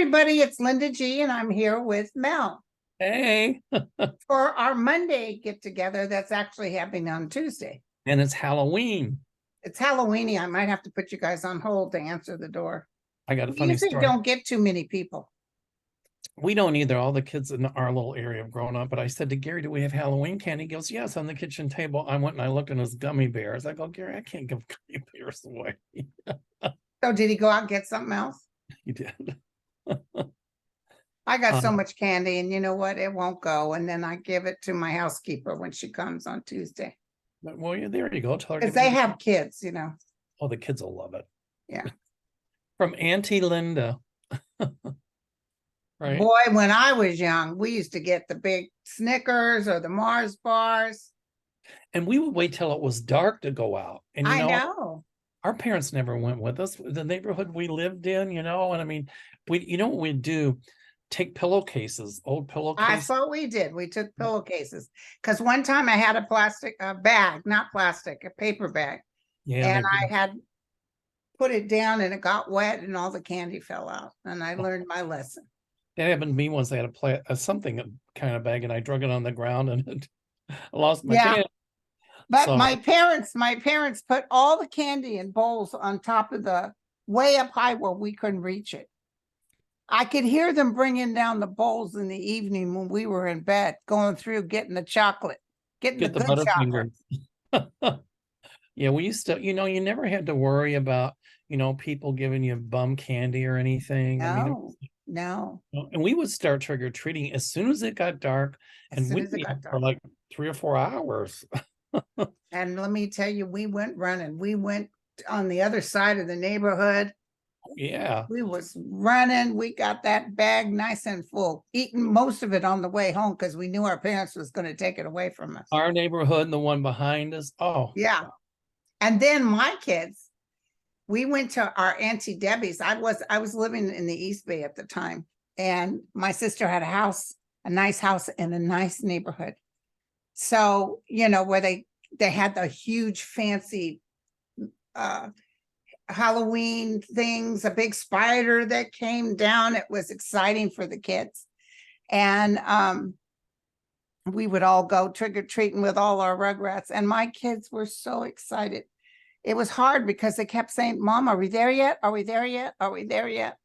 everybody, it's Linda G, and I'm here with Mel Hey, for our Monday get together that's actually happening on Tuesday. and it's Halloween. It's Halloweeny. I might have to put you guys on hold to answer the door. I got a We funny usually story. don't get too many people. We don't either. All the kids in our little area have grown up. But I said to Gary, "Do we have Halloween candy?" He goes, "Yes, on the kitchen table." I went and I looked in his gummy bears. I go, "Gary, I can't give gummy bears away." So did he go out and get something else? He did. I got so Um, much candy, and you know what? It won't go. And then I give it to my housekeeper when she comes on Tuesday. well, yeah, there you go. Tell her Because they have kids, you know. Oh, the kids will love it. Yeah. From Auntie Linda. Right. Boy, when I was young, we used to get the big Snickers or the Mars bars. And we would wait till it was dark to go out. And I know. our parents never went with us. The neighborhood we lived in, and I mean, what we'd do? Take pillowcases, old pillowcases. That's what we did. We took pillowcases because one time I had a plastic bag, not plastic, a paper bag, and I had put it down and it got wet and all the candy fell out. And I learned my lesson. That happened to me once. I had a something kind of bag and I drug it on the ground and I lost my candy. But so, my parents put all the candy in bowls on top of the way up high where we couldn't reach it. I could hear them bringing down the bowls in the evening when we were in bed, going through, getting the chocolate, getting the good chocolate. Yeah, we used to, you never had to worry about, people giving you bum candy or anything. No, no. And we would start trick-or-treating as soon as it got dark, and we'd be for like 3 or 4 hours. And let me tell you, we went running. We went on the other side of the neighborhood. Yeah. We was running. We got that bag nice and full, eating most of it on the way home because we knew our parents was going to take it away from us. Our neighborhood and the one behind us. Oh, yeah. And then my kids, we went to our Auntie Debbie's. I was living in the East Bay at the time, and my sister had a nice house in a nice neighborhood. So, where they had the huge fancy Halloween things, a big spider that came down. It was exciting for the kids. And we would all go trick-or-treating with all our Rugrats. And my kids were so excited. It was hard because they kept saying, "Mom, are we there yet? Are we there yet? Are we there yet?"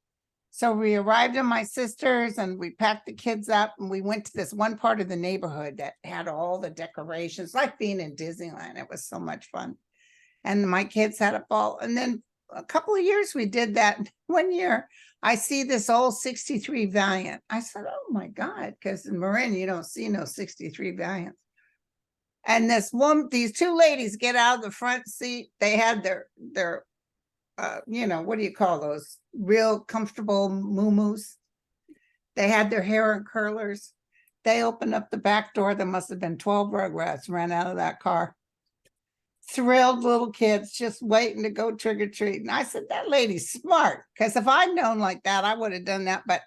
So we arrived at my sister's and we packed the kids up and we went to this one part of the neighborhood that had all the decorations, like being in Disneyland. It was so much fun. And my kids had a ball. And then a couple of years we did that. One year I see this old 63 Valiant. I said, "Oh my God," because in Marin, you don't see no 63 Valiants. And these two ladies get out of the front seat. They had their what do you call those? Real comfortable muumuus. They had their hair in curlers. They opened up the back door. There must have been 12 Rugrats ran out of that car. Thrilled little kids just waiting to go trick-or-treat. And I said, that lady's smart, because if I'd known like that, I would have done that. But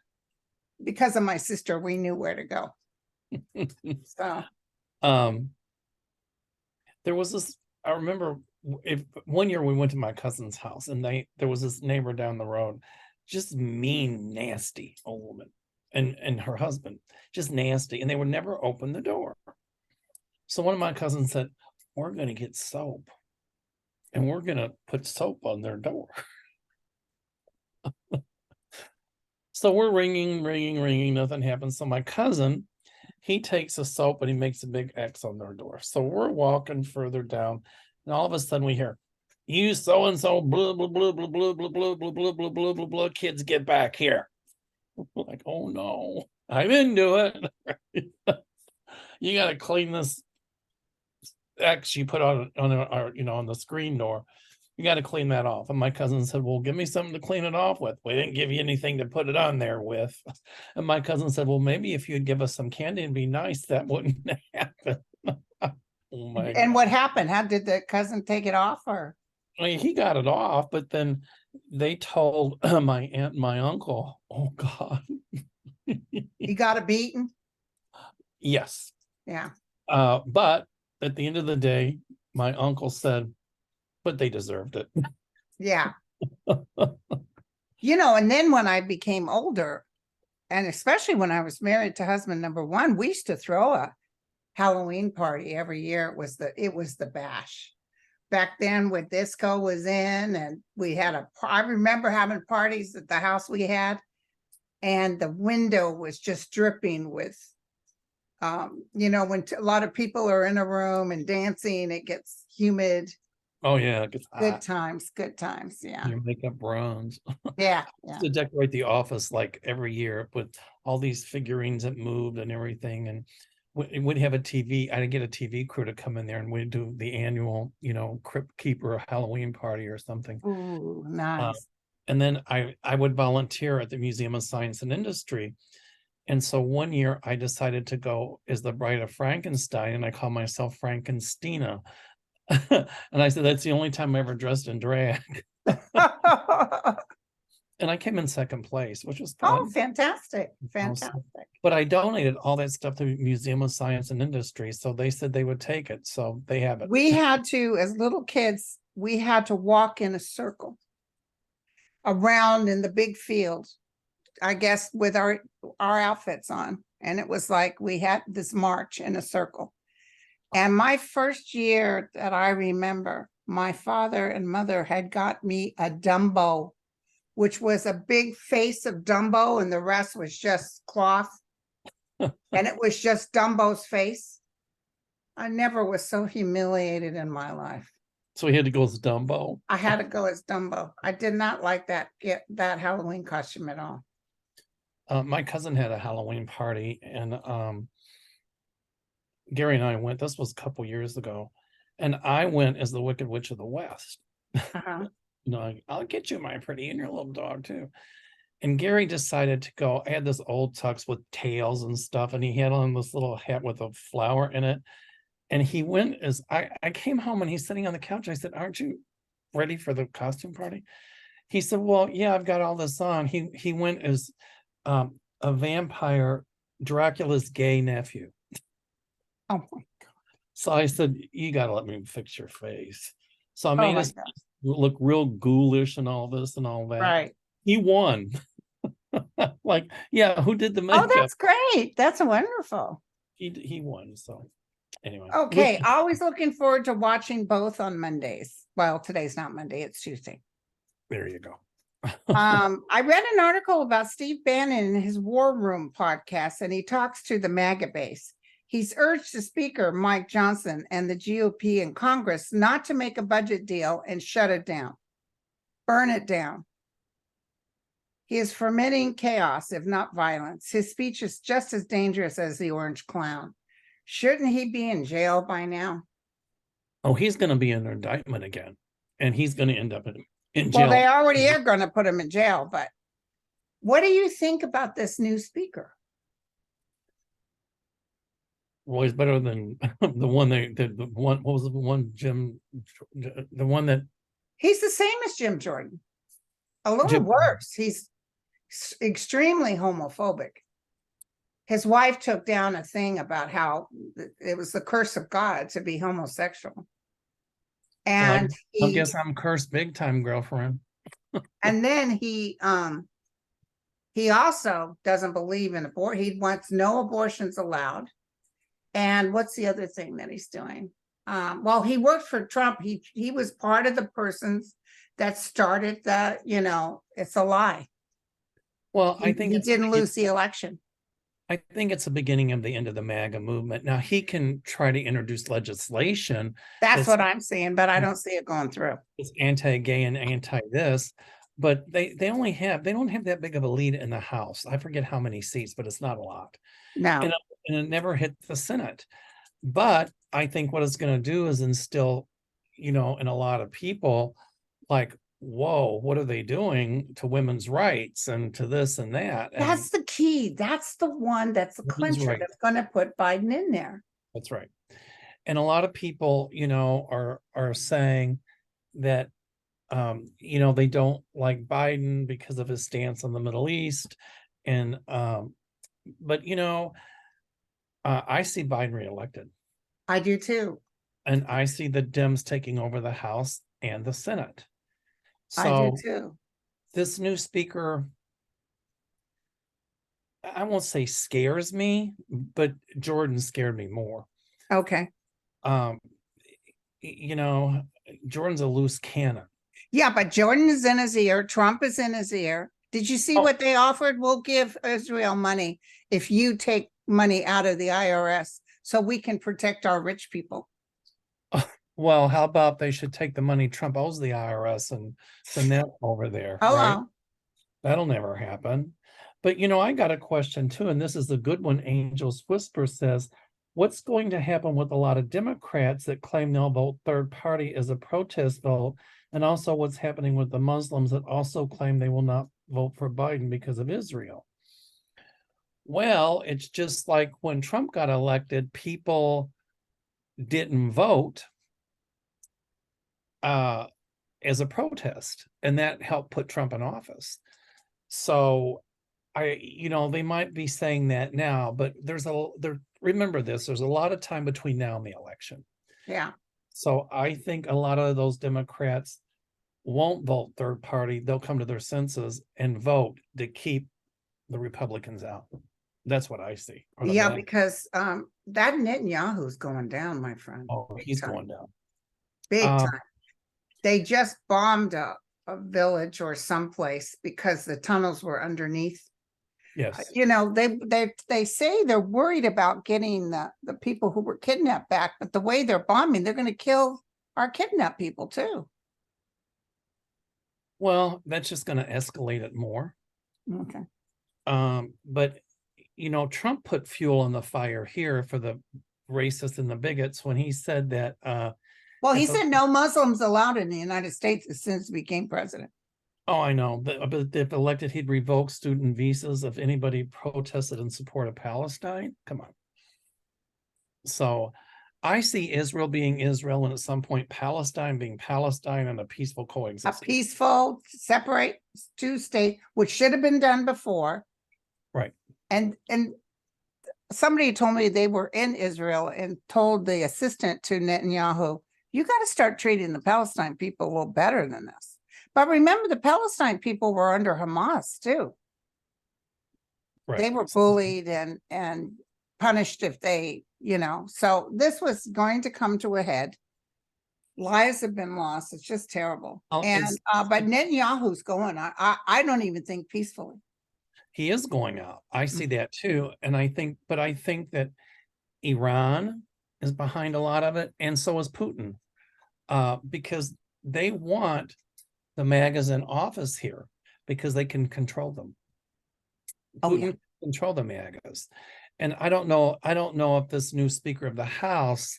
because of my sister, we knew where to go. So there was this, I remember one year we went to my cousin's house and there was this neighbor down the road, just mean, nasty old woman, and her husband, just nasty, and they would never open the door. So one of my cousins said, "We're going to get soap and we're going to put soap on their door." So we're ringing, nothing happens. So my cousin, he takes a soap and he makes a big X on their door. So we're walking further down, and all of a sudden we hear, "You so and so, blah blah blah blah blah blah blah blah blah blah blah blah blah. Kids, get back here!" We're like, "Oh no, I didn't do it." You got to clean this X you put on the screen door. You got to clean that off. And my cousin said, "Well, give me something to clean it off with." "We didn't give you anything to put it on there with." And my cousin said, "Well, maybe if you'd give us some candy and be nice, that wouldn't happen." Oh my God. What happened? How did the cousin take it off? Or I mean, he got it off, but then they told my aunt and my uncle. Oh God. He got a beating? Yes. Yeah. But at the end of the day, my uncle said, "But they deserved it." Yeah. and then when I became older, and especially when I was married to husband number one, we used to throw a Halloween party every year. It was the bash. Back then when disco was in, and I remember having parties at the house we had, and the window was just dripping with, when a lot of people are in a room and dancing, it gets humid. Oh yeah, it gets Good hot. times. Yeah. Your makeup bronze. Yeah. To decorate the office like every year with all these figurines that moved and everything. And we'd have a TV. I'd get a TV crew to come in there and we'd do the annual, Crypt Keeper Halloween party or something. Ooh, nice. And then I would volunteer at the Museum of Science and Industry. And so one year I decided to go as the Bride of Frankenstein, and I call myself Frankenstina. And I said, that's the only time I ever dressed in drag. And I came in second place, which was fun. Oh, fantastic. But I donated all that stuff to the Museum of Science and Industry. So they said they would take it. So they have it. We had to, as little kids, we had to walk in a circle around in the big field, I guess, with our outfits on. And it was like we had this march in a circle. And my first year that I remember, my father and mother had got me a Dumbo, which was a big face of Dumbo, and the rest was just cloth. And it was just Dumbo's face. I never was so humiliated in my life. So he had to go as Dumbo. I had to go as Dumbo. I did not like that Halloween costume at all. My cousin had a Halloween party, and Gary and I went. This was a couple years ago, and I went as the Wicked Witch of the West. I'll get you, my pretty, and your little dog too. And Gary decided to go. I had this old tux with tails and stuff, and he had on this little hat with a flower in it. And he went as I came home, and he's sitting on the couch. I said, "Aren't you ready for the costume party?" He said, "Well, yeah, I've got all this on." He went as a vampire, Dracula's gay nephew. Oh my God. So I said, "You got to let me fix your face." So I made us look real ghoulish and all this and all that. Right. He won. Like, yeah, who did the makeup? Oh, that's great. That's wonderful. He won. So anyway. Okay. Always looking forward to watching both on Mondays. Well, today's not Monday, it's Tuesday. There you go. I read an article about Steve Bannon in his War Room podcast, and he talks to the MAGA base. He's urged the Speaker, Mike Johnson, and the GOP in Congress not to make a budget deal and shut it down, burn it down. He is fomenting chaos, if not violence. His speech is just as dangerous as the Orange Clown. Shouldn't he be in jail by now? Oh, he's going to be in indictment again, and he's going to end up in jail. Well, they already are going to put him in jail, but what do you think about this new speaker? Well, he's better than the one what was the one, Jim, the one that he's the same as Jim Jordan, a little worse. He's extremely homophobic. His wife took down a thing about how it was the curse of God to be homosexual. And I guess I'm cursed big time, girlfriend. And then he also doesn't believe in abortion. He wants no abortions allowed. And what's the other thing that he's doing? Well, he worked for Trump. He was part of the persons that started the, it's a lie. Well, I think he didn't lose the election. I think it's the beginning of the end of the MAGA movement. Now he can try to introduce legislation. That's what I'm saying, but I don't see it going through. It's anti-gay and anti-this, but they don't have that big of a lead in the House. I forget how many seats, but it's not a lot. No. And it never hit the Senate. But I think what it's going to do is instill, in a lot of people, like, whoa, what are they doing to women's rights and to this and that? And that's the key. That's the one that's the clincher that's going to put Biden in there. That's right. And a lot of people, are saying that, they don't like Biden because of his stance on the Middle East. And, but, I see Biden reelected. I do too. And I see the Dems taking over the House and the Senate. So, I do too. this new speaker, I won't say scares me, but Jordan scared me more. Okay. Um, you know, Jordan's a loose cannon. Yeah, but Jordan is in his ear. Trump is in his ear. Did you see Oh. what they offered? We'll give Israel money if you take money out of the IRS so we can protect our rich people. Well, how about they should take the money Trump owes the IRS and send that over there, right? Hello. That'll never happen. But I got a question too, and this is a good one. Angel's Whisper says, what's going to happen with a lot of Democrats that claim they'll vote third party as a protest vote? And also what's happening with the Muslims that also claim they will not vote for Biden because of Israel? Well, it's just like when Trump got elected, people didn't vote as a protest, and that helped put Trump in office. So they might be saying that now, but remember this, there's a lot of time between now and the election. Yeah. So I think a lot of those Democrats won't vote third party. They'll come to their senses and vote to keep the Republicans out. That's what I see. Yeah, because that Netanyahu's going down, my friend. Oh, he's going down. Big time. They just bombed a village or someplace because the tunnels were underneath. Yes. They say they're worried about getting the people who were kidnapped back, but the way they're bombing, they're going to kill our kidnapped people too. Well, that's just going to escalate it more. Okay. But Trump put fuel on the fire here for the racists and the bigots when he said that. Well, he said no Muslims allowed in the United States as soon as he became president. Oh, I know. But if elected, he'd revoke student visas if anybody protested in support of Palestine. Come on. So I see Israel being Israel, and at some point Palestine being Palestine, and a peaceful coexistence. A peaceful, separate two state, which should have been done before. Right. And somebody told me they were in Israel and told the assistant to Netanyahu, you got to start treating the Palestine people a little better than this. But remember, the Palestine people were under Hamas too. Right. They were bullied and punished if they, so this was going to come to a head. Lives have been lost. It's just terrible. But Netanyahu's going, I don't even think peacefully. He is going out. I see that too. And I think that Iran is behind a lot of it. And so is Putin, because they want the MAGAs in office here because they can control them. Putin can control the MAGAs. And I don't know if this new Speaker of the House,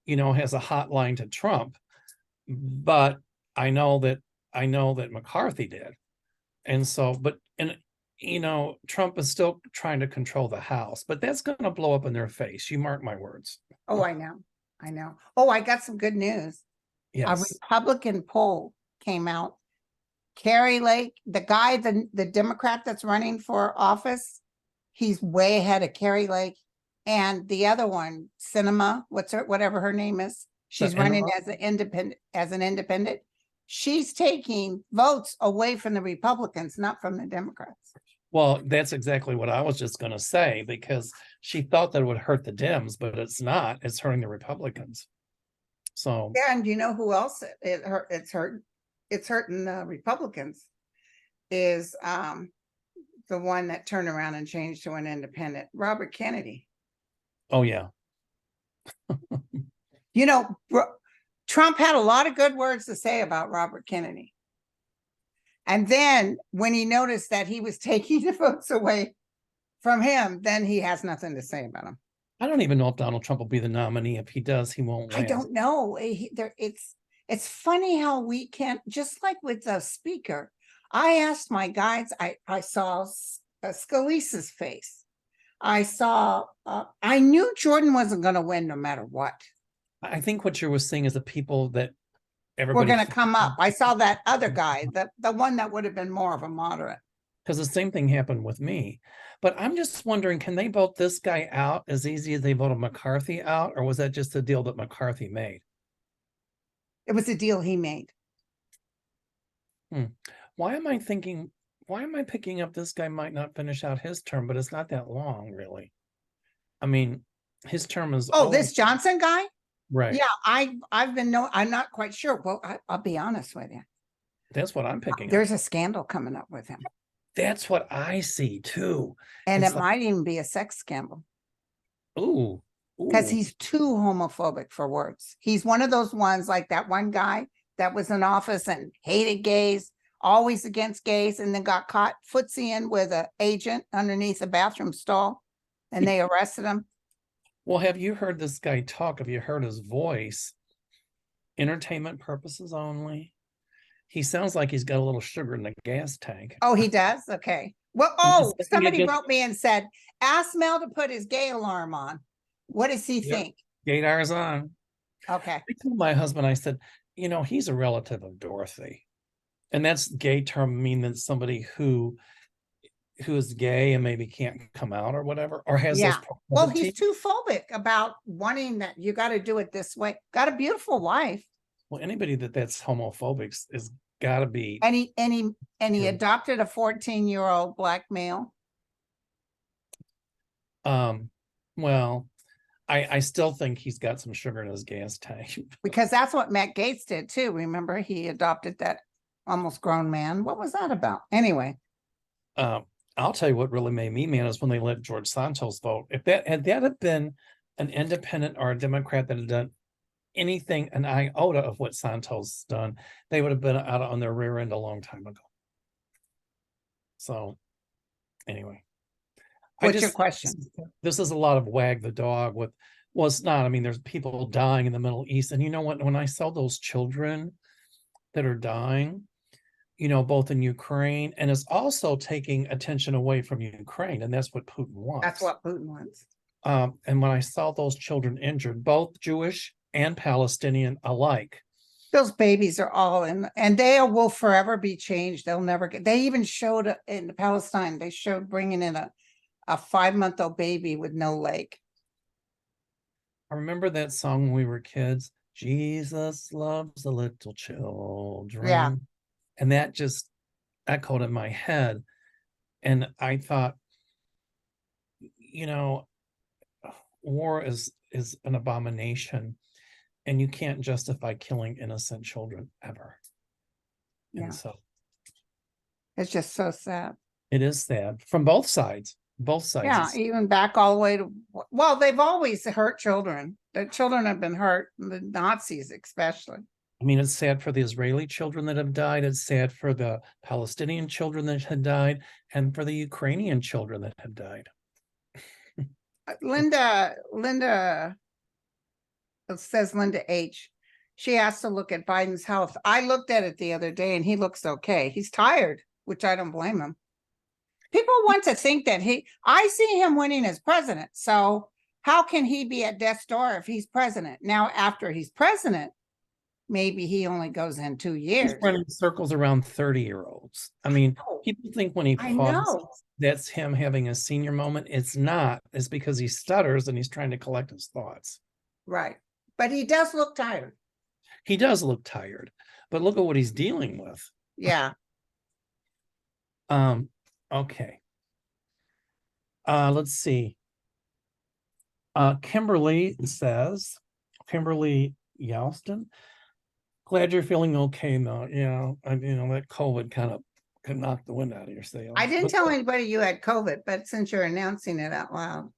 has a hotline to Trump, but I know that McCarthy did. And so, Trump is still trying to control the House, but that's going to blow up in their face. You mark my words. Oh, I know. Oh, I got some good news. Yes. A Republican poll came out. Kerry Lake, the guy, the Democrat that's running for office, he's way ahead of Kerry Lake. And the other one, Cinema, whatever her name is, she's running as an independent. She's taking votes away from the Republicans, not from the Democrats. Well, that's exactly what I was just going to say, because she thought that it would hurt the Dems, but it's not. It's hurting the Republicans. So yeah, and you know who else it's hurting the Republicans is the one that turned around and changed to an independent, Robert Kennedy. Oh yeah. Trump had a lot of good words to say about Robert Kennedy. And then when he noticed that he was taking the votes away from him, then he has nothing to say about him. I don't even know if Donald Trump will be the nominee. If he does, he won't win. I don't know. It's funny how we can't, just like with the speaker. I asked my guides, I saw Scalise's face. I knew Jordan wasn't going to win no matter what. I think what you were seeing is the people that everybody were going to come up. I saw that other guy, the one that would have been more of a moderate. Because the same thing happened with me. But I'm just wondering, can they vote this guy out as easy as they voted McCarthy out? Or was that just a deal that McCarthy made? It was a deal he made. why am I thinking, why am I picking up this guy might not finish out his term, but it's not that long, really. I mean, his term is Oh, over. this Johnson guy? Right. Yeah, I've been I'm not quite sure. Well, I'll be honest with you. That's what I'm picking up. There's a scandal coming up with him. That's what I see too. And It's it might even be a sex scandal. Ooh, Because ooh. he's too homophobic for words. He's one of those ones like that one guy that was in office and hated gays, always against gays, and then got caught footsying with an agent underneath a bathroom stall, and they arrested him. Well, have you heard this guy talk? Have you heard his voice? Entertainment purposes only. He sounds like he's got a little sugar in the gas tank. Oh, he does? Okay. Well, somebody wrote me and said, ask Mel to put his gay alarm on. What does he think? Gaydar's on. Okay. I told my husband, I said, you know, he's a relative of Dorothy. And that's gay term mean that somebody who is gay and maybe can't come out or whatever, or has those well, he's too phobic about wanting that you got to do it this way. Got a beautiful wife. Well, anybody that's homophobic is got to be. And he adopted a 14-year-old black male. Well, I still think he's got some sugar in his gas tank. Because that's what Matt Gaetz did too. Remember, he adopted that almost grown man. What was that about? Anyway. I'll tell you what really made me mad is when they let George Santos vote. If that had been an independent or a Democrat that had done anything, an iota of what Santos done, they would have been out on their rear end a long time ago. So anyway. What's your question? This is a lot of wag the dog with, well, it's not. I mean, there's people dying in the Middle East. And you know what? When I saw those children that are dying, you know, both in Ukraine, and it's also taking attention away from Ukraine. And that's what Putin wants. That's what Putin wants. And when I saw those children injured, both Jewish and Palestinian alike. Those babies are all in, and they will forever be changed. They'll never get, they even showed in Palestine, they showed bringing in a 5-month-old baby with no leg. I remember that song when we were kids, Jesus loves the little children. Yeah. And that just echoed in my head. And I thought, you know, war is an abomination, and you can't justify killing innocent children ever. Yeah. And so it's just so sad. It is sad from both sides. Both sides. Yeah, even back all the way to, well, they've always hurt children. The children have been hurt, the Nazis especially. I mean, it's sad for the Israeli children that have died. It's sad for the Palestinian children that had died, and for the Ukrainian children that have died. Linda, it says Linda H. She has to look at Biden's health. I looked at it the other day and he looks okay. He's tired, which I don't blame him. People want to think that I see him winning as president. So how can he be at death's door if he's president? Now, after he's president, maybe he only goes in 2 years. He's running circles around 30-year-olds. I mean, people think when he pauses, that's him having a senior moment. It's not. It's because he stutters and he's trying to collect his thoughts. Right. But he does look tired. He does look tired. But look at what he's dealing with. Yeah. Okay. Let's see. Kimberly Youston, glad you're feeling okay now. Yeah, that COVID kind of could knock the wind out of your sails. I didn't tell anybody you had COVID, but since you're announcing it out loud.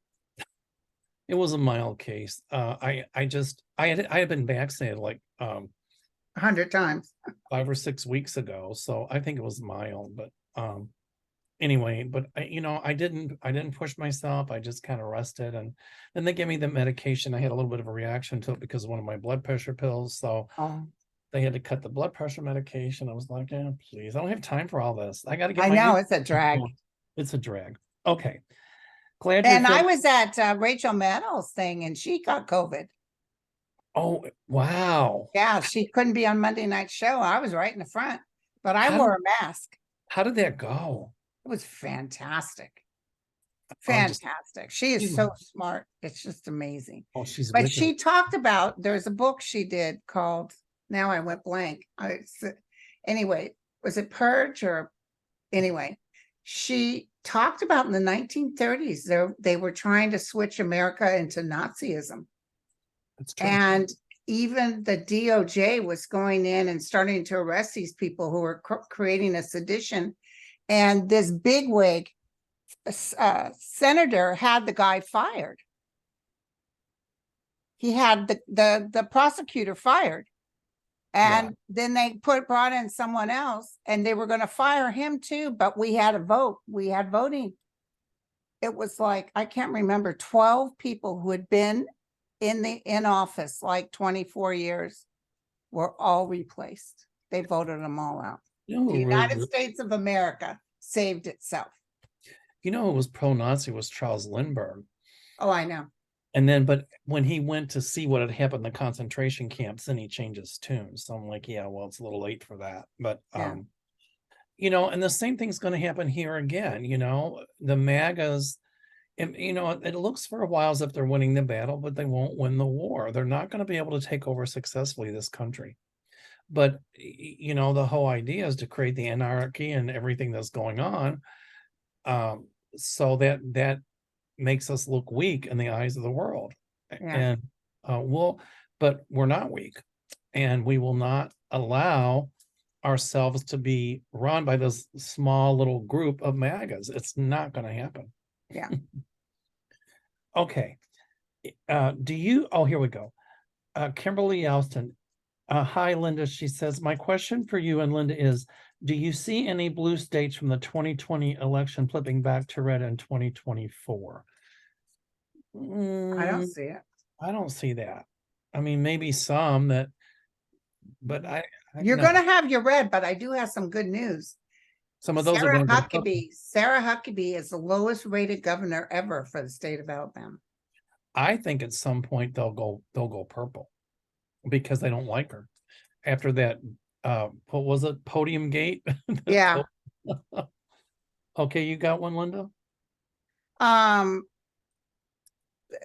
It was a mild case. I had been vaccinated like 100 times 5 or 6 weeks ago, so I think it was mild. But anyway, but I didn't push myself. I just kind of rested, and then they gave me the medication. I had a little bit of a reaction to it because of one of my blood pressure pills. So they had to cut the blood pressure medication. I was like, yeah, please, I don't have time for all this. I got to get. I know it's a drag. It's a drag. Okay. Glad. And I was at Rachel Maddow's thing, and she got COVID. Oh, wow. Yeah, she couldn't be on Monday night show. I was right in the front, but I wore a mask. How did that go? It was fantastic. Fantastic. She is so smart. It's just amazing. Oh, but she talked about, there's a book she did called, now I went blank. Anyway, was it Purge or anyway, she talked about in the 1930s, they were trying to switch America into Nazism. It's true. And even the DOJ was going in and starting to arrest these people who were creating a sedition. And this bigwig senator had the guy fired. He had the prosecutor fired. And then they brought in someone else, and they were going to fire him too, but we had a vote. We had voting. It was like, I can't remember, 12 people who had been in office like 24 years were all replaced. They voted them all out. You know, The United States of America saved itself. You know who was pro-Nazi was Charles Lindbergh. Oh, I know. And then, but when he went to see what had happened in the concentration camps, then he changed his tune. So I'm like, yeah, well, it's a little late for that. But, you know, and the same thing's going to happen here again. You know, the MAGAs, and, you know, it looks for a while as if they're winning the battle, but they won't win the war. They're not going to be able to take over successfully this country. But, you know, the whole idea is to create the anarchy and everything that's going on. So that makes us look weak in the eyes of the world. And but we're not weak, and we will not allow ourselves to be run by this small little group of MAGAs. It's not going to happen. Yeah. Okay. Here we go. Kimberly Alston. Hi, Linda. She says, my question for you and Linda is, do you see any blue states from the 2020 election flipping back to red in 2024? I don't see it. I don't see that. I mean, maybe some that, but You're going to have your red, but I do have some good news. Some of those Sarah Huckabee is the lowest rated governor ever for the state of Alabama. I think at some point they'll go purple because they don't like her after that. What was it? Podium gate. Yeah. Okay, you got one, Linda?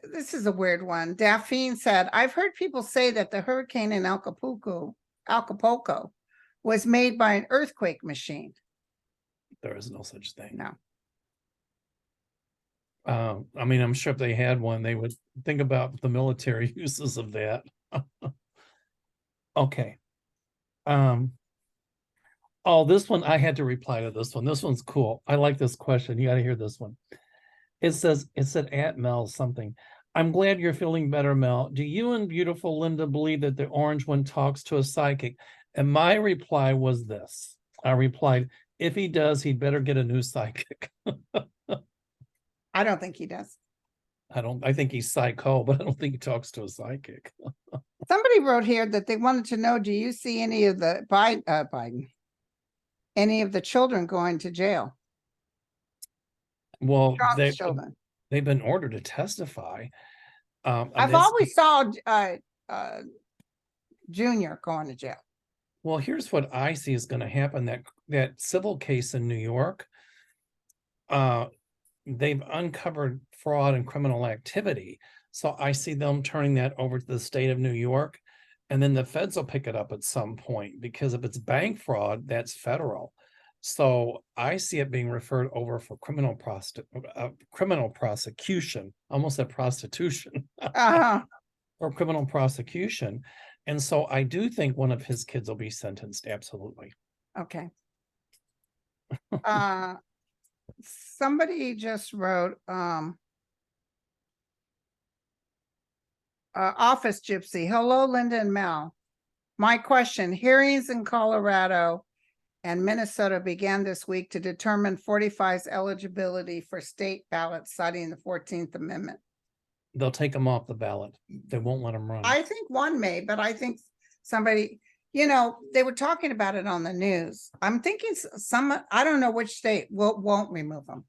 This is a weird one. Daphne said, I've heard people say that the hurricane in Acapulco was made by an earthquake machine. There is no such thing. No. I mean, I'm sure if they had one, they would think about the military uses of that. Okay. Oh, this one, I had to reply to this one. This one's cool. I like this question. You got to hear this one. It said at Mel something. I'm glad you're feeling better, Mel. Do you and beautiful Linda believe that the orange one talks to a psychic? And my reply was this. I replied, if he does, he'd better get a new psychic. I don't think he does. I think he's psycho, but I don't think he talks to a psychic. Somebody wrote here that they wanted to know, do you see any of the Biden, any of the children going to jail? Well, they've been ordered to testify. I've always saw Junior going to jail. Well, here's what I see is going to happen. That civil case in New York, they've uncovered fraud and criminal activity. So I see them turning that over to the state of New York, and then the feds will pick it up at some point, because if it's bank fraud, that's federal. So I see it being referred over for criminal prosecution, almost a prostitution, or criminal prosecution. And so I do think one of his kids will be sentenced. Absolutely. Okay. Somebody just wrote, Office Gypsy. Hello, Linda and Mel. My question, hearings in Colorado and Minnesota began this week to determine 45's eligibility for state ballots, citing the 14th Amendment. They'll take them off the ballot. They won't let them run. I think one may, but I think somebody, you know, they were talking about it on the news. I'm thinking I don't know which state won't remove them.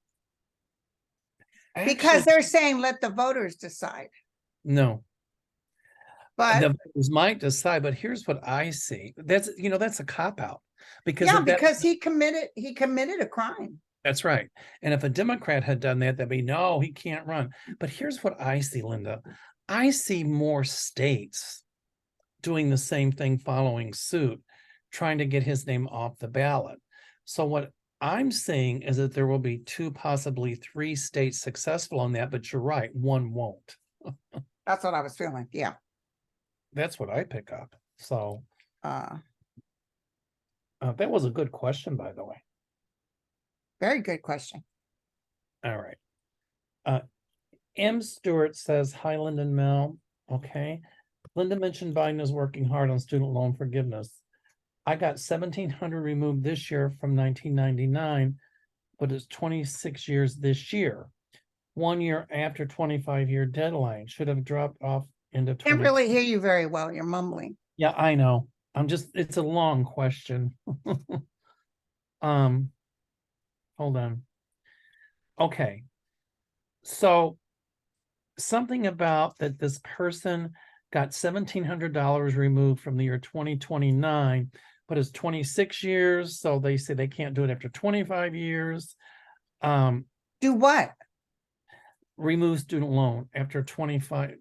Actually, because they're saying let the voters decide. No. But the voters might decide, but here's what I see. That's a cop-out. Because he committed a crime. That's right. And if a Democrat had done that, they'd be, no, he can't run. But here's what I see, Linda. I see more states doing the same thing, following suit, trying to get his name off the ballot. So what I'm saying is that there will be 2, possibly 3 states successful on that, but you're right, one won't. That's what I was feeling. Yeah. That's what I pick up. So Uh, that was a good question, by the way. Very good question. All right. M. Stewart says, hi, Linda and Mel. Okay. Linda mentioned Biden is working hard on student loan forgiveness. I got 1,700 removed this year from 1999, but it's 26 years this year. 1 year after 25-year deadline. Should have dropped off into 20. Can't really hear you very well. You're mumbling. Yeah, I know. It's a long question. Hold on. Okay. So something about that this person got $1,700 removed from the year 2029, but it's 26 years. So they say they can't do it after 25 years. Do what? Remove student loan after 25.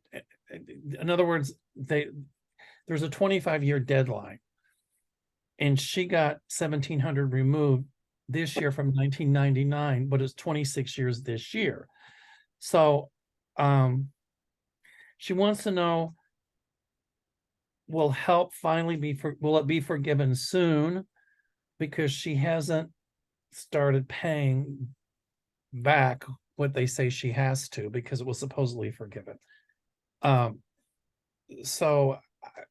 In other words, there's a 25-year deadline. And she got 1,700 removed this year from 1999, but it's 26 years this year. So she wants to know, will help finally will it be forgiven soon? Because she hasn't started paying back what they say she has to, because it was supposedly forgiven. So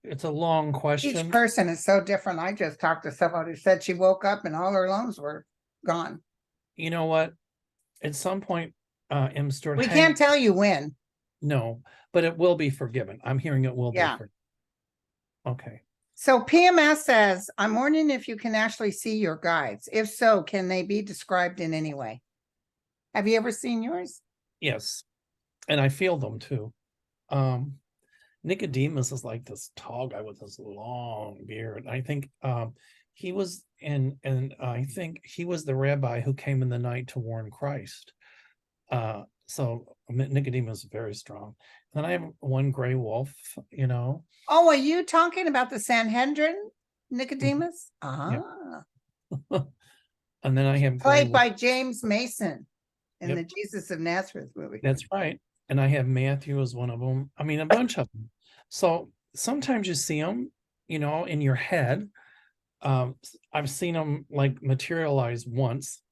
it's a long question. Each person is so different. I just talked to someone who said she woke up and all her loans were gone. You know what? At some point, M. Stewart, We can't tell you when. no, but it will be forgiven. I'm hearing it will be forgiven. Okay. So PMS says, I'm wondering if you can actually see your guides. If so, can they be described in any way? Have you ever seen yours? Yes. And I feel them too. Nicodemus is like this tall guy with this long beard. I think he was and I think he was the rabbi who came in the night to warn Christ. So Nicodemus is very strong. And then I have one gray wolf, you know. Oh, are you talking about the Sanhedrin, Nicodemus? Yeah. And then I have played by James Mason in the Jesus of Nazareth movie. That's right. And I have Matthew as one of them. I mean, a bunch of them. So sometimes you see them, you know, in your head. I've seen them like materialize once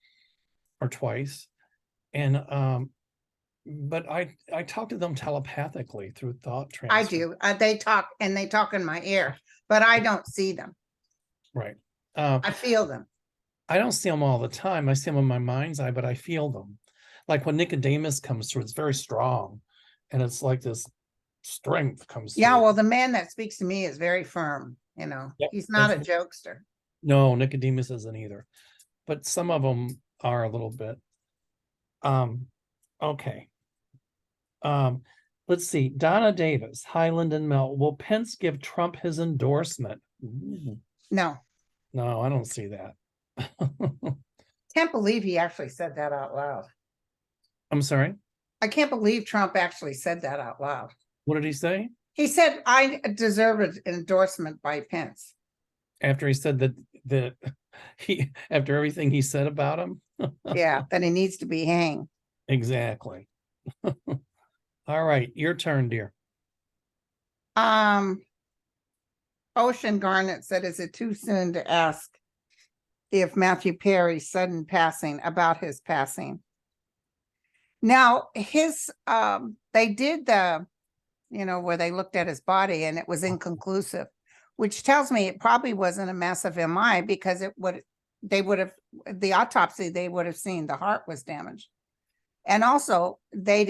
or twice. And but I talk to them telepathically through thought transfer. I do. They talk in my ear, but I don't see them. Right. I feel them. I don't see them all the time. I see them in my mind's eye, but I feel them. Like when Nicodemus comes through, it's very strong. And it's like this strength comes through. Yeah, well, the man that speaks to me is very firm, you know. Yep, he's not a jokester. No, Nicodemus isn't either. But some of them are a little bit. Okay. Let's see. Donna Davis, Highland and Mel. Will Pence give Trump his endorsement? No. No, I don't see that. Can't believe he actually said that out loud. I'm sorry? I can't believe Trump actually said that out loud. What did he say? He said, I deserve an endorsement by Pence. After he said that he, after everything he said about him? Yeah, that he needs to be hanged. Exactly. All right, your turn, dear. Ocean Garnet said, is it too soon to ask if Matthew Perry's sudden passing, about his passing? Now, his, they did the, you know, where they looked at his body and it was inconclusive, which tells me it probably wasn't a massive MI, because it would, they would have, the autopsy, they would have seen the heart was damaged. And also they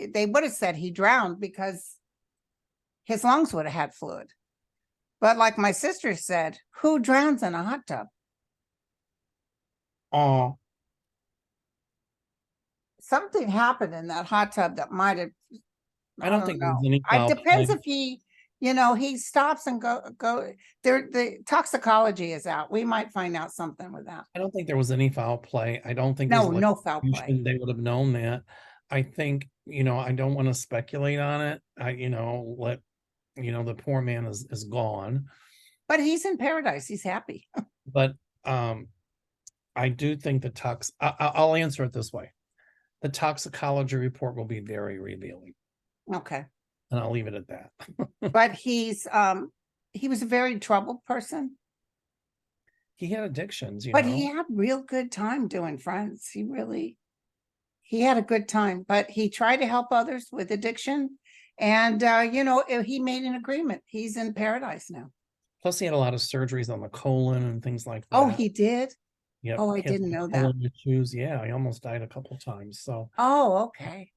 would have said he drowned because his lungs would have had fluid. But like my sister said, who drowns in a hot tub? Oh, something happened in that hot tub that might have. I don't think there's any. It depends if he, you know, he stops and go there. The toxicology is out. We might find out something with that. I don't think there was any foul play. I don't think no foul play. They would have known that. I think, you know, I don't want to speculate on it. The poor man is gone. But he's in paradise. He's happy. But I do think I'll answer it this way. The toxicology report will be very revealing, Okay. and I'll leave it at that. But he was a very troubled person, He had addictions, but he had real good time doing friends. He had a good time, but he tried to help others with addiction. And, he made an agreement. He's in paradise now. Plus, he had a lot of surgeries on the colon and things like that. Oh, he did? Yep. Oh, I he had didn't know that. colon issues. Yeah, he almost died a couple times. So, Oh, okay.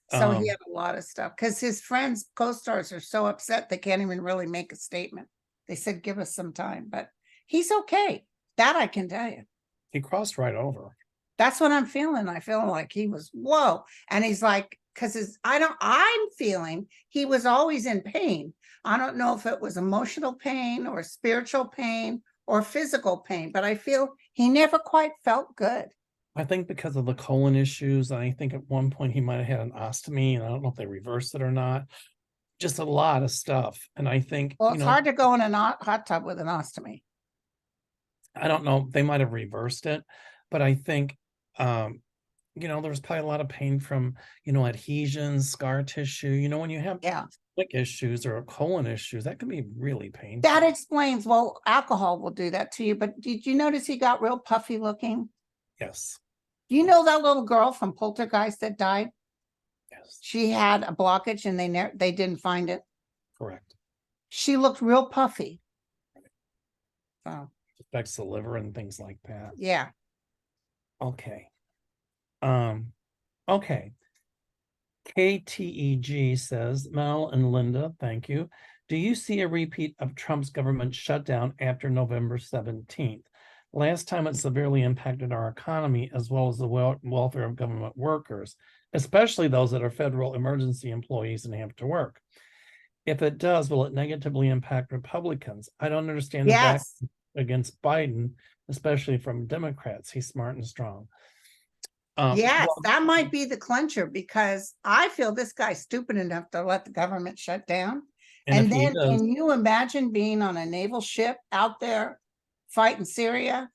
So he Um, had a lot of stuff because his friends, co-stars, are so upset they can't even really make a statement. They said, give us some time, but he's okay. That I can tell you. he crossed right over. That's what I'm feeling. I feel like he was, whoa. And he's like, because I'm feeling he was always in pain. I don't know if it was emotional pain or spiritual pain or physical pain, but I feel he never quite felt good. I think because of the colon issues, and I think at one point he might have had an ostomy, and I don't know if they reversed it or not. Just a lot of stuff. And I think, Well, it's hard to go in a hot tub with an ostomy. I don't know, they might have reversed it, but I think, there's probably a lot of pain from, adhesions, scar tissue, when you have stomach issues or colon issues, that can be really painful. That explains, well, alcohol will do that to you, but did you notice he got real puffy looking? Yes. Do you know that little girl from Poltergeist that died? Yes. She had a blockage and they didn't find it. Correct. She looked real puffy. So affects the liver and things like that. Yeah. Okay. Okay. KTEG says, Mel and Linda, thank you. Do you see a repeat of Trump's government shutdown after November 17th? Last time it severely impacted our economy as well as the welfare of government workers, especially those that are federal emergency employees and have to work. If it does, will it negatively impact Republicans? I don't understand the back against Biden, especially from Democrats. He's smart and strong. Yes, that might be the clincher, because I feel this guy's stupid enough to let the government shut down. And then can you imagine being on a naval ship out there fighting Syria,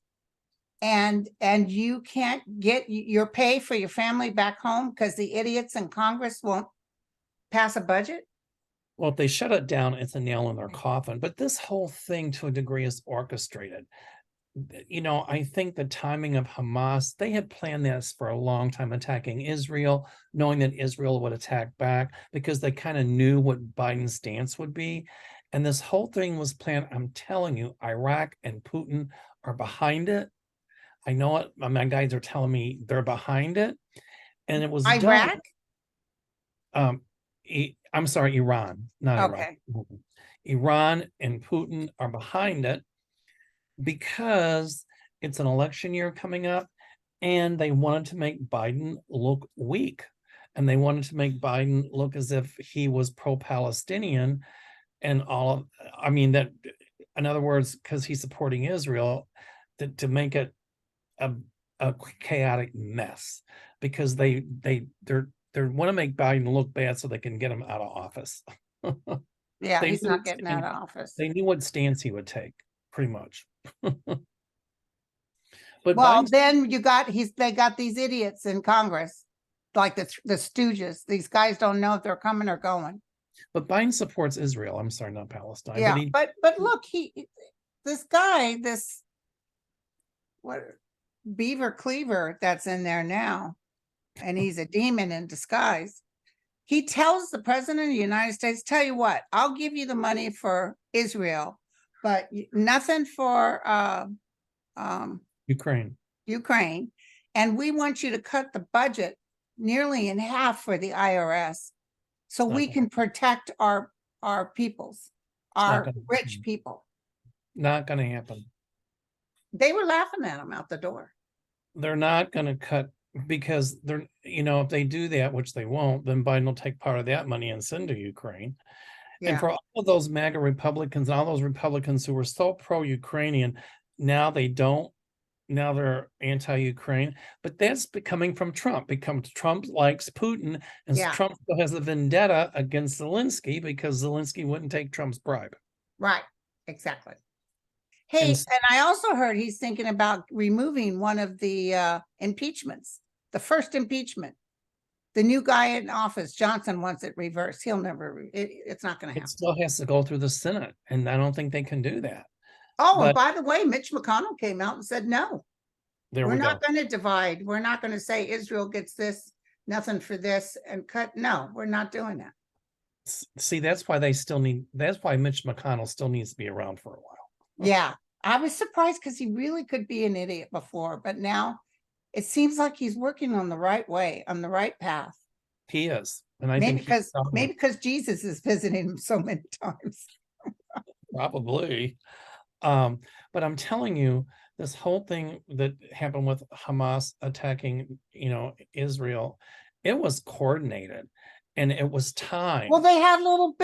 and you can't get your pay for your family back home because the idiots in Congress won't pass a budget? Well, if they shut it down, it's a nail in their coffin. But this whole thing, to a degree, is orchestrated. I think the timing of Hamas, they had planned this for a long time, attacking Israel, knowing that Israel would attack back, because they kind of knew what Biden's stance would be. And this whole thing was planned. I'm telling you, Iraq and Putin are behind it. I know it. My guys are telling me they're behind it. And it was Iraq? I'm sorry, Iran, not Iraq. Iran and Putin are behind it because it's an election year coming up, and they wanted to make Biden look weak, and they wanted to make Biden look as if he was pro-Palestinian and that, in other words, because he's supporting Israel, to make it a chaotic mess, because they want to make Biden look bad so they can get him out of office. Yeah, he's not getting out of office. They knew what stance he would take, pretty much. But well, then they got these idiots in Congress, like the stooges. These guys don't know if they're coming or going. But Biden supports Israel. I'm sorry, not Palestine. Yeah, but look, this guy, Beaver Cleaver that's in there now, and he's a demon in disguise. He tells the president of the United States, tell you what, I'll give you the money for Israel, but nothing for Ukraine. And we want you to cut the budget nearly in half for the IRS, so we can protect our peoples, our rich people. Not going to happen. They were laughing at him out the door. They're not going to cut, because they're, if they do that, which they won't, then Biden will take part of that money and send to Ukraine. Yeah. And for all of those MAGA Republicans and all those Republicans who were so pro-Ukrainian, now they don't. Now they're anti-Ukraine, but that's coming from Trump, because Trump likes Putin, and Trump still has a vendetta against Zelensky because Zelensky wouldn't take Trump's bribe. Right, exactly. Hey, And and I also heard he's thinking about removing one of the impeachments, the first impeachment. The new guy in office, Johnson, wants it reversed. He'll never, it's not going to it happen. still has to go through the Senate, and I don't think they can do that. Oh, and But by the way, Mitch McConnell came out and said, no, there we're we not go. going to divide. We're not going to say Israel gets this, nothing for this, and cut. No, we're not doing that. See, that's why that's why Mitch McConnell still needs to be around for a while. Yeah, I was surprised because he really could be an idiot before, but now it seems like he's working on the right way, on the right path. He is. And I Maybe think because Jesus is visiting him so many times. probably. But I'm telling you, this whole thing that happened with Hamas attacking, Israel, it was coordinated and it was time. Well, they had little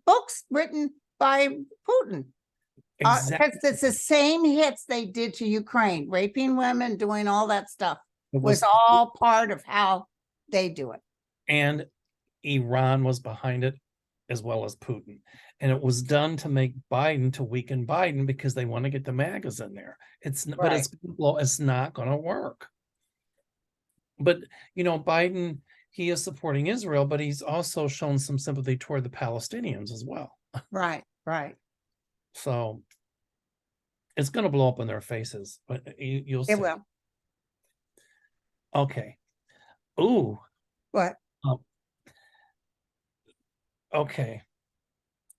books written by Putin. Exactly. Because it's the same hits they did to Ukraine, raping women, doing all that stuff. It was all part of how they do it. And Iran was behind it, as well as Putin. And it was done to make Biden, to weaken Biden, because they want to get the MAGAs in there. But it's not going to work. But Biden, he is supporting Israel, but he's also shown some sympathy toward the Palestinians as well. Right. So it's going to blow up in their faces, but you'll see. It will. Okay. Ooh. What? Okay.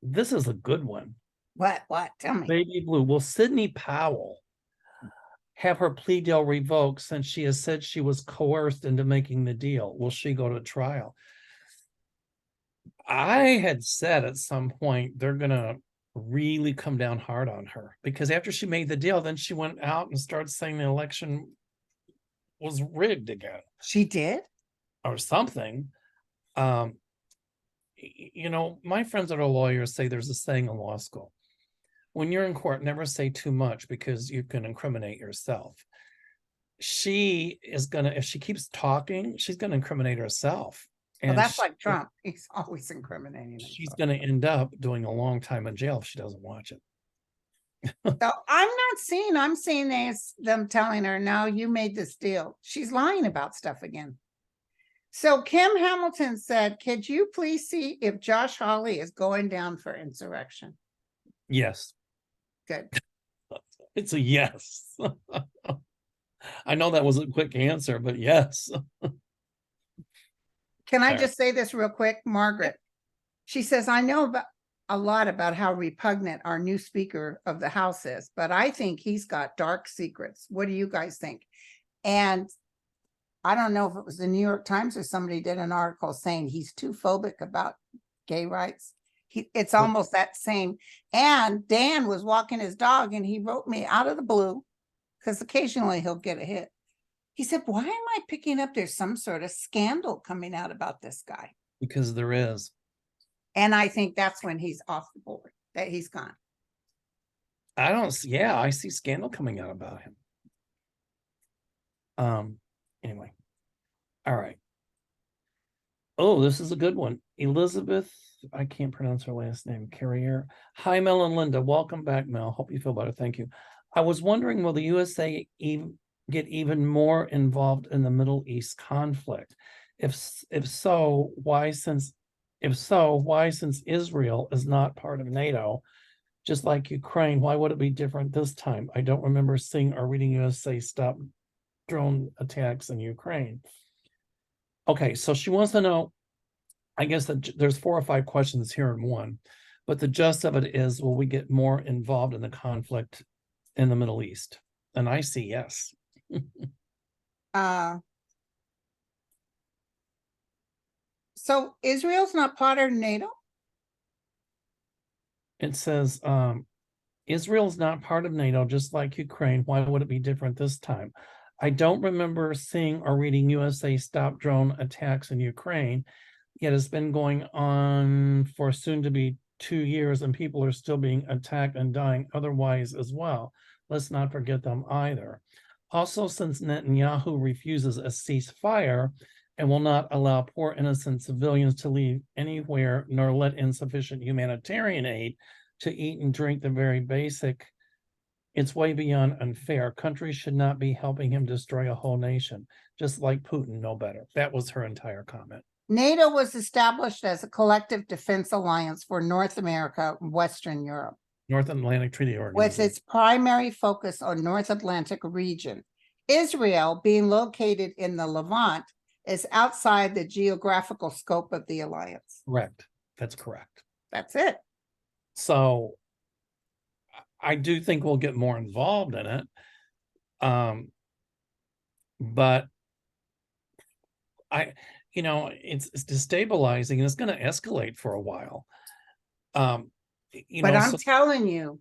This is a good one. What? Tell me. Baby Blue. Will Sidney Powell have her plea deal revoked since she has said she was coerced into making the deal? Will she go to trial? I had said at some point they're going to really come down hard on her, because after she made the deal, then she went out and started saying the election was rigged again. She did? Or something. My friends that are lawyers say there's a saying in law school: when you're in court, never say too much, because you can incriminate yourself. She is gonna, if she keeps talking, she's gonna incriminate herself. And that's like Trump. He's always incriminating himself. She's gonna end up doing a long time in jail if she doesn't watch it. So I'm seeing them telling her, no, you made this deal. She's lying about stuff again. So Kim Hamilton said, could you please see if Josh Hawley is going down for insurrection? Yes. Good. It's a yes. I know that was a quick answer, but yes. Can I just say this real quick? Margaret, she says, I know a lot about how repugnant our new Speaker of the House is, but I think he's got dark secrets. What do you guys think? And I don't know if it was the New York Times or somebody did an article saying he's too phobic about gay rights. It's almost that same. And Dan was walking his dog and he wrote me out of the blue, because occasionally he'll get a hit. He said, why am I picking up there's some sort of scandal coming out about this guy? Because there is. And I think that's when he's off the board, that he's gone. I see scandal coming out about him. Anyway. All right. Oh, this is a good one. Elizabeth, I can't pronounce her last name, Carrier. Hi, Mel and Linda. Welcome back, Mel. Hope you feel better. Thank you. I was wondering, will the USA get even more involved in the Middle East conflict? If so, why, since Israel is not part of NATO, just like Ukraine, why would it be different this time? I don't remember seeing or reading USA stop drone attacks in Ukraine. Okay, so she wants to know, I guess that there's 4 or 5 questions here in one, but the gist of it is, will we get more involved in the conflict in the Middle East? And I see yes. So Israel's not part of NATO? It says, Israel's not part of NATO, just like Ukraine. Why would it be different this time? I don't remember seeing or reading USA stop drone attacks in Ukraine, yet it's been going on for soon to be 2 years, and people are still being attacked and dying otherwise as well. Let's not forget them either. Also, since Netanyahu refuses a ceasefire and will not allow poor innocent civilians to leave anywhere, nor let insufficient humanitarian aid to eat and drink the very basic It's way beyond unfair. Countries should not be helping him destroy a whole nation, just like Putin, no better. That was her entire comment. NATO was established as a collective defense alliance for North America and Western Europe, North Atlantic Treaty with Organization. its primary focus on North Atlantic region. Israel, being located in the Levant, is outside the geographical scope of the alliance. Correct. That's correct. That's it. So I do think we'll get more involved in it. But it's destabilizing and it's going to escalate for a while. But I'm telling you,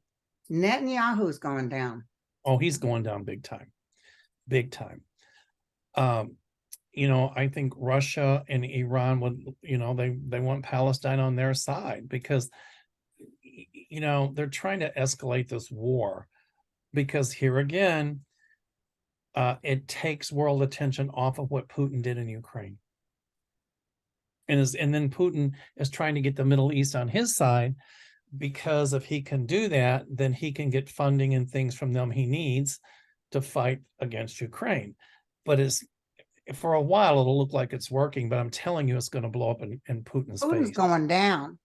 Netanyahu's going down. Oh, he's going down big time. Big time. I think Russia and Iran would, they want Palestine on their side because, they're trying to escalate this war because here again, it takes world attention off of what Putin did in Ukraine. And then Putin is trying to get the Middle East on his side because if he can do that, then he can get funding and things from them he needs to fight against Ukraine. But for a while, it'll look like it's working, but I'm telling you, it's going to blow up in Putin's face. Going down.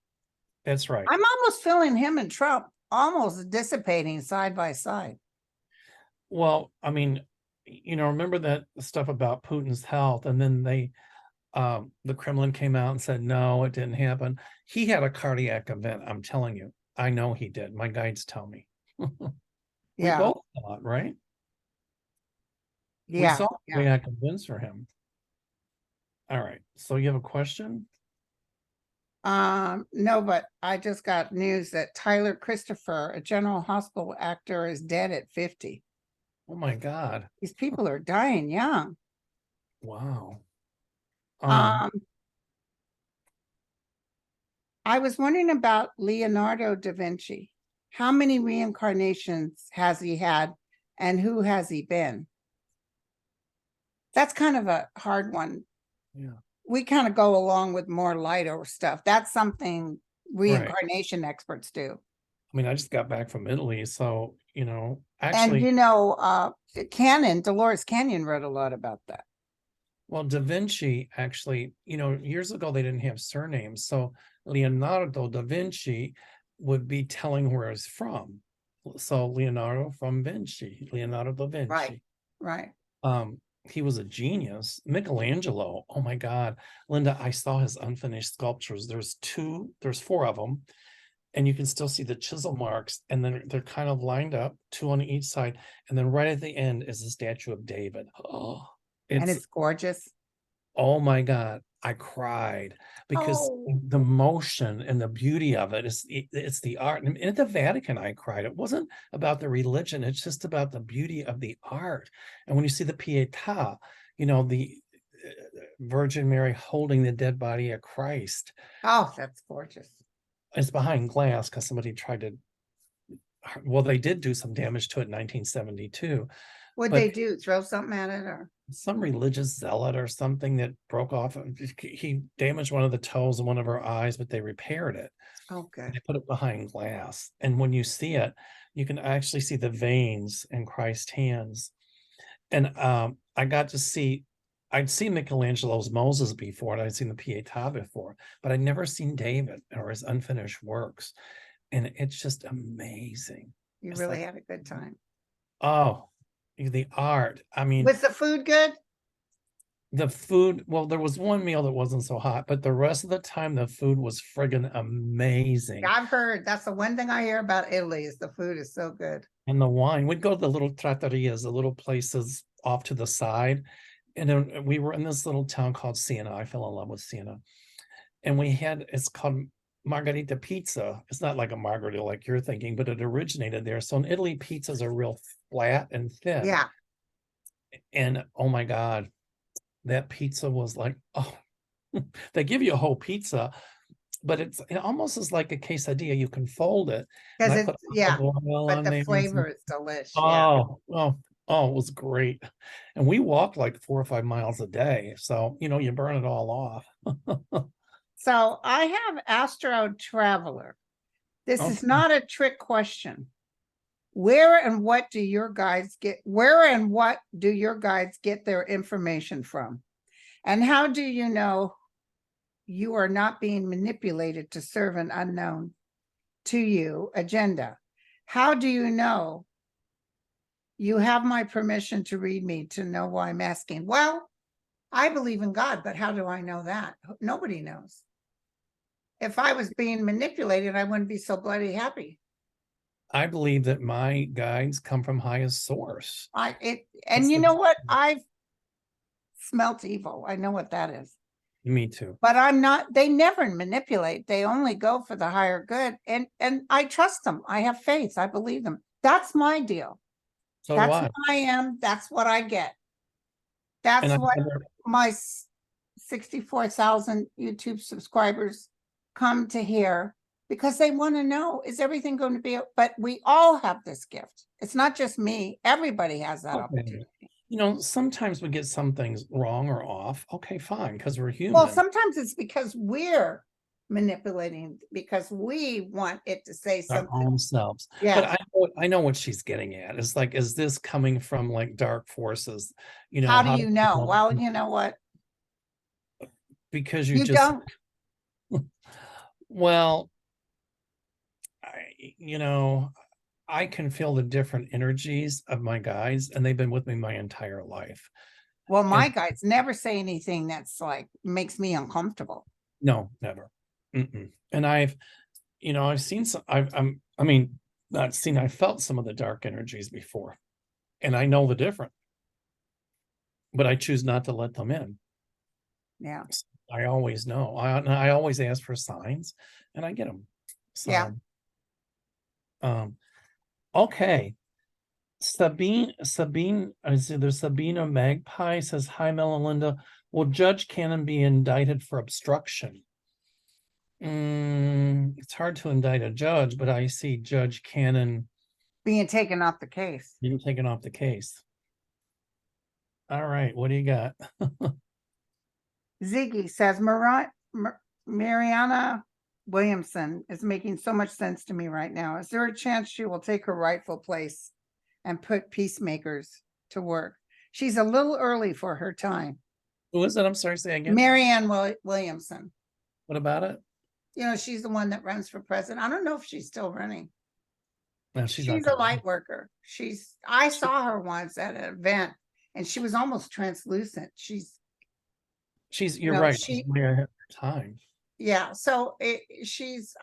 That's right. I'm almost feeling him and Trump almost dissipating side by side. Well, I mean, remember that stuff about Putin's health, and then the Kremlin came out and said, no, it didn't happen. He had a cardiac event. I'm telling you, I know he did. My guides tell me. We both thought, right? Yeah. We saw cardiac events for him. All right. So you have a question? No, but I just got news that Tyler Christopher, a General Hospital actor, is dead at 50. Oh my God. These people are dying young. Wow. I was wondering about Leonardo da Vinci. How many reincarnations has he had and who has he been? That's kind of a hard one. Yeah. We kind of go along with more lighter stuff. That's something reincarnation experts do. I mean, I just got back from Italy, so, actually. And, Dolores Canyon wrote a lot about that. Well, Da Vinci, actually, years ago, they didn't have surnames. So Leonardo da Vinci would be telling where he's from. So Leonardo from Vinci, Leonardo da Vinci. Right. He was a genius. Michelangelo, oh my God. Linda, I saw his unfinished sculptures. There's 4 of them. And you can still see the chisel marks. And then they're kind of lined up, 2 on each side. And then right at the end is the statue of David. Oh, it's gorgeous. Oh my God. I cried because the motion and the beauty of it it's the art. And at the Vatican, I cried. It wasn't about the religion. It's just about the beauty of the art. And when you see the Pietà, the Virgin Mary holding the dead body of Christ. Oh, that's gorgeous. It's behind glass because somebody tried to, they did do some damage to it in 1972. What'd they do? Throw something at it or? Some religious zealot or something that broke off. He damaged one of the toes and one of her eyes, but they repaired it. Okay. They put it behind glass. And when you see it, you can actually see the veins in Christ's hands. And I got to see, I'd seen Michelangelo's Moses before, and I'd seen the Pietà before, but I'd never seen David or his unfinished works. And it's just amazing. You really had a good time. Oh, the art. I mean, was the food good? The food, well, there was one meal that wasn't so hot, but the rest of the time the food was friggin' amazing. I've heard that's the one thing I hear about Italy is the food is so good. And the wine. We'd go to the little trattorias, the little places off to the side. And then we were in this little town called Siena. I fell in love with Siena. And it's called Margherita pizza. It's not like a margarita like you're thinking, but it originated there. So in Italy, pizzas are real flat and thin. Yeah. And oh my God, that pizza was like, oh, they give you a whole pizza, but it almost is like a quesadilla. You can fold it. Because it's, but the flavor is delicious. Oh, it was great. And we walked like 4 or 5 miles a day. So, you burn it all off. So I have Astro Traveler. This is not a trick question. Where and what do your guides get? Where and what do your guides get their information from? And how do you know you are not being manipulated to serve an unknown to you agenda? How do you know you have my permission to read me to know why I'm asking? Well, I believe in God, but how do I know that? Nobody knows. If I was being manipulated, I wouldn't be so bloody happy. I believe that my guides come from highest source. And you know what? I've smelt evil. I know what that is. Me too. But I'm not, they never manipulate. They only go for the higher good. And I trust them. I have faith. I believe them. That's my deal. So That's do I. who I am. That's what I get. That's And what my 64,000 YouTube subscribers come to hear, because they want to know, is everything going to be, but we all have this gift. It's not just me. Everybody has that opportunity. You know, sometimes we get some things wrong or off. Okay, fine, because we're human. Well, sometimes it's because we're manipulating, because we want it to say Our something. own selves. Yeah. But I know what she's getting at. It's like, is this coming from like dark forces? You know, How do you know? Well, you know what? Because you just don't. Well, you know, I can feel the different energies of my guides, and they've been with me my entire life. Well, my guides never say anything that's like makes me uncomfortable. No, never. And I've seen some. I mean, not seen. I felt some of the dark energies before, and I know the difference. But I choose not to let them in. Yeah. I always know. I always ask for signs, and I get them. So, yeah. Okay. Sabine, there's Sabina Magpie says, hi, Mel and Linda. Will Judge Cannon be indicted for obstruction? It's hard to indict a judge, but I see Judge Cannon being taken off the case. Being taken off the case. All right, what do you got? Ziggy says, Mariana Williamson is making so much sense to me right now. Is there a chance she will take her rightful place and put peacemakers to work? She's a little early for her time. Who is it? I'm sorry, say again. Marianne Williamson. What about it? You know, she's the one that runs for president. I don't know if she's still running. No, she's a light worker. I saw her once at an event, and she was almost translucent. You're right. She's way ahead of her time. Yeah. So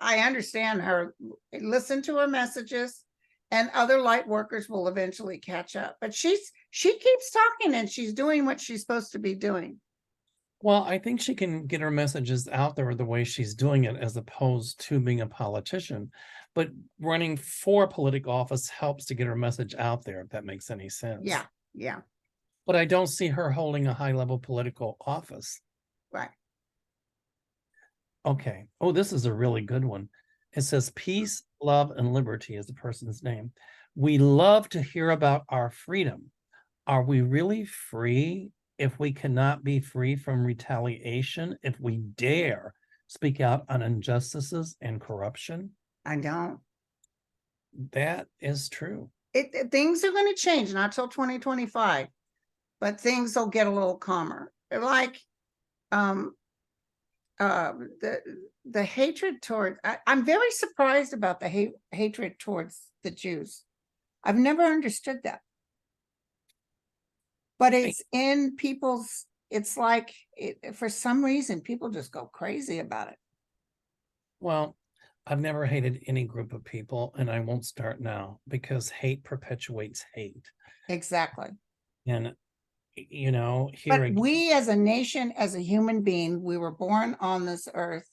I understand her. Listen to her messages, and other light workers will eventually catch up. But she keeps talking, and she's doing what she's supposed to be doing. Well, I think she can get her messages out there the way she's doing it, as opposed to being a politician. But running for political office helps to get her message out there, if that makes any sense. Yeah. Yeah. But I don't see her holding a high-level political office. Right. Okay. Oh, this is a really good one. It says, peace, love, and liberty is the person's name. We love to hear about our freedom. Are we really free if we cannot be free from retaliation, if we dare speak out on injustices and corruption? I don't. That is true. Things are going to change, not till 2025, but things will get a little calmer. Like the hatred towards, I'm very surprised about the hatred towards the Jews. I've never understood that. But it's in people's, it's like, for some reason, people just go crazy about it. Well, I've never hated any group of people, and I won't start now, because hate perpetuates hate. Exactly. And, you know, we as a nation, as a human being, we were born on this earth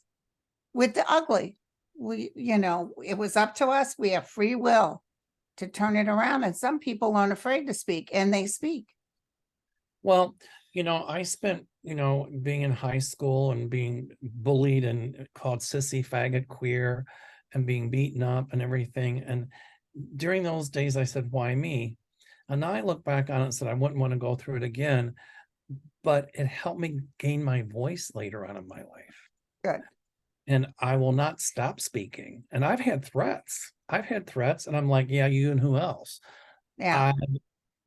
with the ugly. It was up to us. We have free will to turn it around. And some people aren't afraid to speak, and they speak. Well, I spent, being in high school and being bullied and called sissy, faggot, queer, and being beaten up and everything. And during those days, I said, why me? And now I look back on it and said, I wouldn't want to go through it again, but it helped me gain my voice later on in my life. Good. And I will not stop speaking. And I've had threats. I've had threats, and I'm like, yeah, you and who else? Yeah,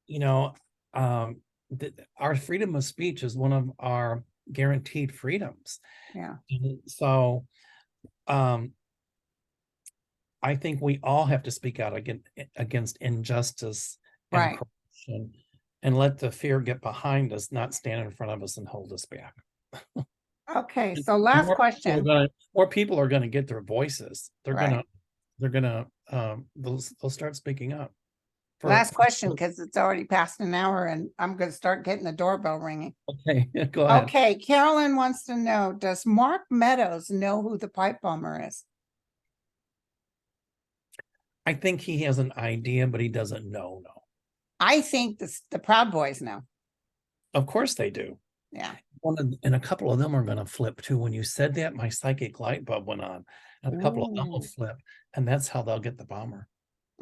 You know, our freedom of speech is one of our guaranteed freedoms. yeah, And so, um, I think we all have to speak out against injustice and right. corruption, and let the fear get behind us, not stand in front of us and hold us back. Okay, And so last question. more people are gonna get their voices. Right. They'll start speaking up. Last question, because it's already past an hour and I'm going to start getting the doorbell ringing. Okay, go ahead. Okay, Carolyn wants to know, does Mark Meadows know who the pipe bomber is? I think he has an idea, but he doesn't know. No, I think the Proud Boys know. of course they do. Yeah. And a couple of them are going to flip too. When you said that, my psychic light bulb went on, and a couple of them will Ooh. flip, and that's how they'll get the bomber.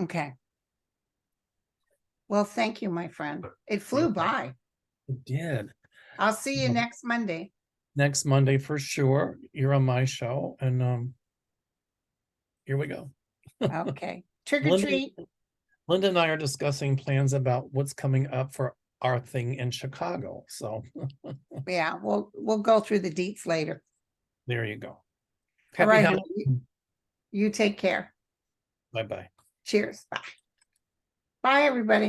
Okay. Well, thank you, my friend. It flew by. It did. I'll see you Well, next Monday. next Monday for sure. You're on my show, and here we go. Okay. Trick or Linda, treat. Linda and I are discussing plans about what's coming up for our thing in Chicago. So Yeah, we'll go through the deets later. there you go. All Happy right, Halloween. honey. You take care. Bye-bye. Cheers. Bye. Bye, everybody.